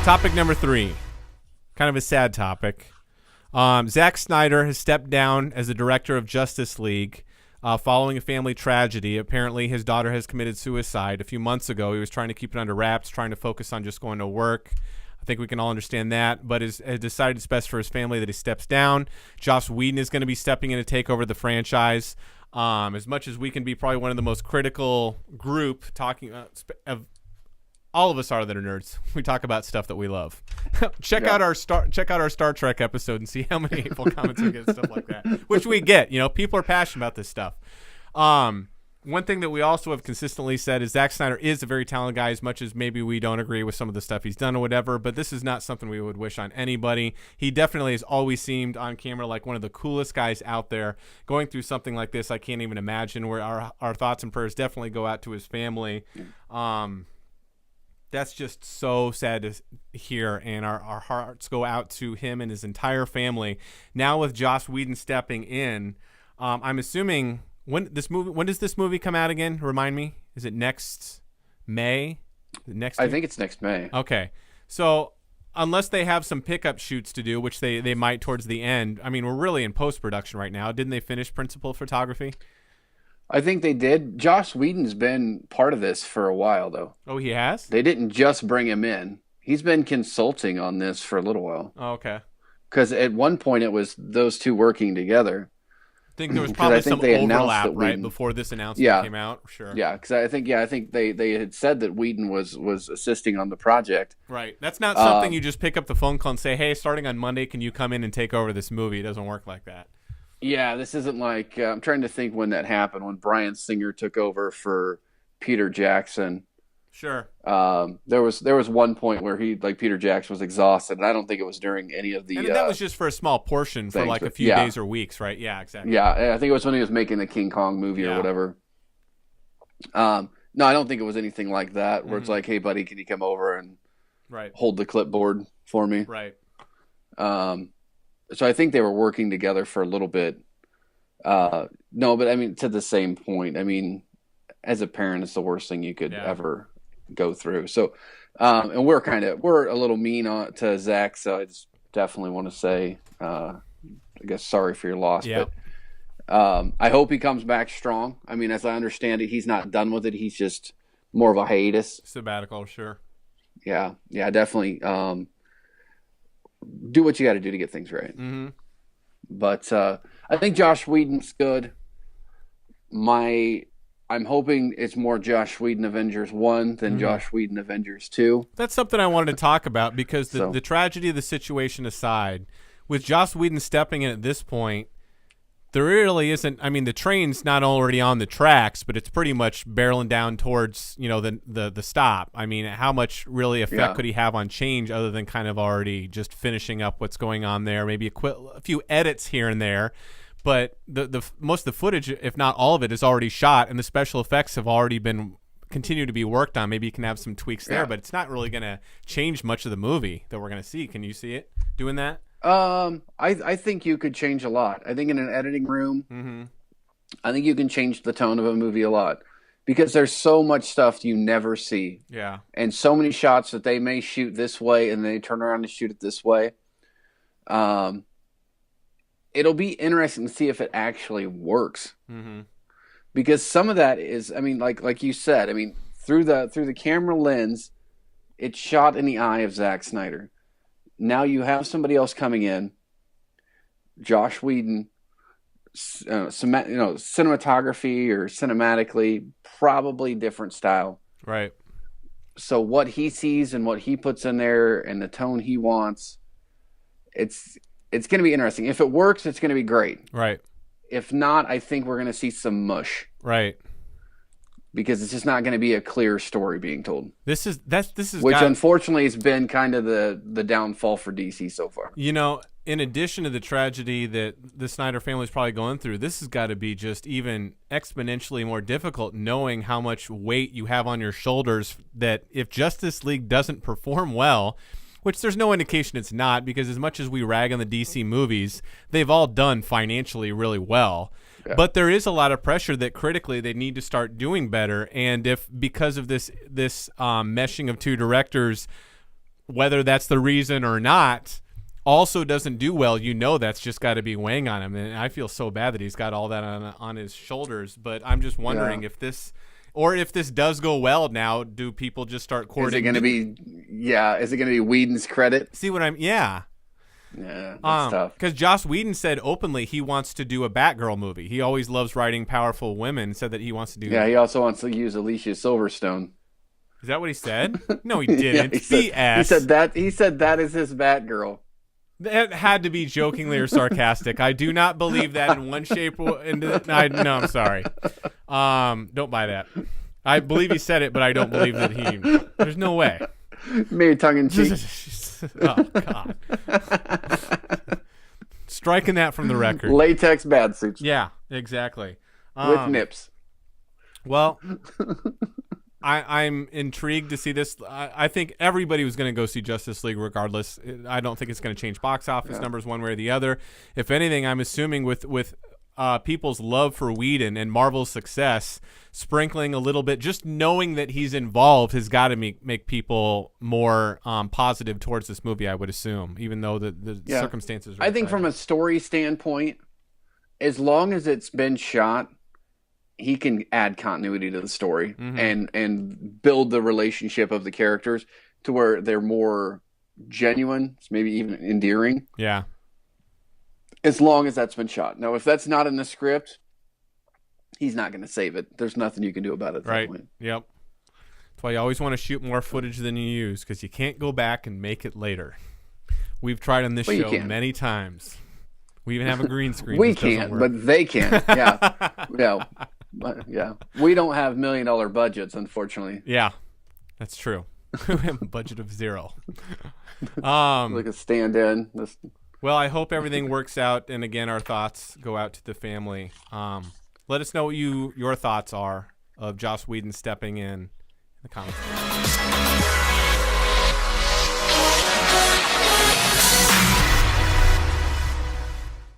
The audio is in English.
Topic number 3. Kind of a sad topic. Zack Snyder has stepped down as the director of Justice League following a family tragedy. Apparently, his daughter has committed suicide a few months ago. He was trying to keep it under wraps, trying to focus on just going to work. I think we can all understand that, but has decided it's best for his family that he steps down. Joss Whedon is going to be stepping in to take over the franchise. As much as we can be probably one of the most critical group talking of all of us are that are nerds. We talk about stuff that we love. Check out our Star Trek episode and see how many hateful comments we get and stuff like that. Which we get. You know, people are passionate about this stuff. One thing that we also have consistently said is Zack Snyder is a very talented guy, as much as maybe we don't agree with some of the stuff he's done or whatever, but this is not something we would wish on anybody. He definitely has always seemed on camera like one of the coolest guys out there. Going through something like this, I can't even imagine. Where our thoughts and prayers definitely go out to his family. That's just so sad to hear, and our hearts go out to him and his entire family. Now with Joss Whedon stepping in, I'm assuming when does this movie come out again? Remind me. Is it next May? I think it's next May. Okay, so unless they have some pickup shoots to do, which they might towards the end. I mean, we're really in post production right now. Didn't they finish principal photography? I think they did. Joss Whedon's been part of this for a while, though. Oh, he has? They didn't just bring him in. He's been consulting on this for a little while. Oh, okay. Because at one point it was those two working together. I think there was probably some overlap right before this announcement came out. Sure. Yeah, because I think they had said that Whedon was assisting on the project. Right. That's not something you just pick up the phone call and say, "Hey, starting on Monday, can you come in and take over this movie?" It doesn't work like that. Yeah, this isn't like I'm trying to think when that happened, when Bryan Singer took over for Peter Jackson. Sure. There was one point where Peter Jackson was exhausted, and I don't think it was during any of the. And that was just for a small portion for like a few days or weeks, right? Yeah, exactly. Yeah, I think it was when he was making the King Kong movie or whatever. No, I don't think it was anything like that, where it's like, "Hey, buddy, can you come over and hold the clipboard for me?" Right. So I think they were working together for a little bit. No, but I mean, to the same point, I mean, as a parent, it's the worst thing you could ever go through. So, and we're a little mean to Zach. So I just definitely want to say, I guess, sorry for your loss. Yeah. But I hope he comes back strong. I mean, as I understand it, he's not done with it. He's just more of a hiatus. Sabbatical, sure. Yeah, definitely. Do what you got to do to get things right. Mm-hmm. But I think Joss Whedon's good. I'm hoping it's more Joss Whedon Avengers 1 than Joss Whedon Avengers 2. That's something I wanted to talk about because the tragedy of the situation aside, with Joss Whedon stepping in at this point, there really isn't. I mean, the train's not already on the tracks, but it's pretty much barreling down towards the stop. I mean, how much really effect could he have on change other than kind of already just finishing up what's going on there? Maybe a few edits here and there, but the most of the footage, if not all of it, is already shot, and the special effects have already been continue to be worked on. Maybe you can have some tweaks there, but it's not really going to change much of the movie that we're going to see. Can you see it doing that? I think you could change a lot. I think in an editing room, I think you can change the tone of a movie a lot because there's so much stuff you never see. Yeah. And so many shots that they may shoot this way and they turn around and shoot it this way. It'll be interesting to see if it actually works. Because some of that is, I mean, like you said, I mean, through the camera lens, it's shot in the eye of Zack Snyder. Now you have somebody else coming in, Joss Whedon, cinematography or cinematically, probably different style. Right. So what he sees and what he puts in there and the tone he wants, it's going to be interesting. If it works, it's going to be great. Right. If not, I think we're going to see some mush. Right. Because it's just not going to be a clear story being told. This is which unfortunately has been kind of the downfall for DC so far. In addition to the tragedy that the Snyder family is probably going through, this has got to be just even exponentially more difficult, knowing how much weight you have on your shoulders. That if Justice League doesn't perform well, which there's no indication it's not, because as much as we rag on the DC movies, they've all done financially really well. Yeah. But there is a lot of pressure that critically they need to start doing better. And if because of this meshing of two directors, whether that's the reason or not, also doesn't do well, that's just got to be weighing on him. And I feel so bad that he's got all that on his shoulders. But I'm just wondering if this does go well now, do people just start courting? Is it going to be, is it going to be Whedon's credit? See what I'm, Yeah, that's tough. Because Joss Whedon said openly he wants to do a Batgirl movie. He always loves writing powerful women, said that he wants to do. Yeah, he also wants to use Alicia Silverstone. Is that what he said? No, he didn't. He said that is his Batgirl. That had to be jokingly or sarcastic. I do not believe that in one shape. No, I'm sorry. Don't buy that. I believe he said it, but I don't believe that he. There's no way. Maybe tongue in cheek. Oh God. Striking that from the record. Latex bad suits. Yeah, exactly. With nips. Well, I'm intrigued to see this. I think everybody was going to go see Justice League regardless. I don't think it's going to change box office numbers one way or the other. If anything, I'm assuming with people's love for Whedon and Marvel's success, sprinkling a little bit, just knowing that he's involved has got to make people more positive towards this movie, I would assume, even though the circumstances are I think from a story standpoint, as long as it's been shot, he can add continuity to the story and build the relationship of the characters to where they're more genuine, maybe even endearing. Yeah. As long as that's been shot. Now, if that's not in the script, he's not going to save it. There's nothing you can do about it at that point. Yep. That's why you always want to shoot more footage than you use, because you can't go back and make it later. We've tried on this show many times. We even have a green screen. We can't, but they can. Yeah. Yeah. We don't have $1 million budgets, unfortunately. Yeah, that's true. We have a budget of $0. Like a stand-in. Well, I hope everything works out. And again, our thoughts go out to the family. Let us know what your thoughts are of Joss Whedon stepping in the comments.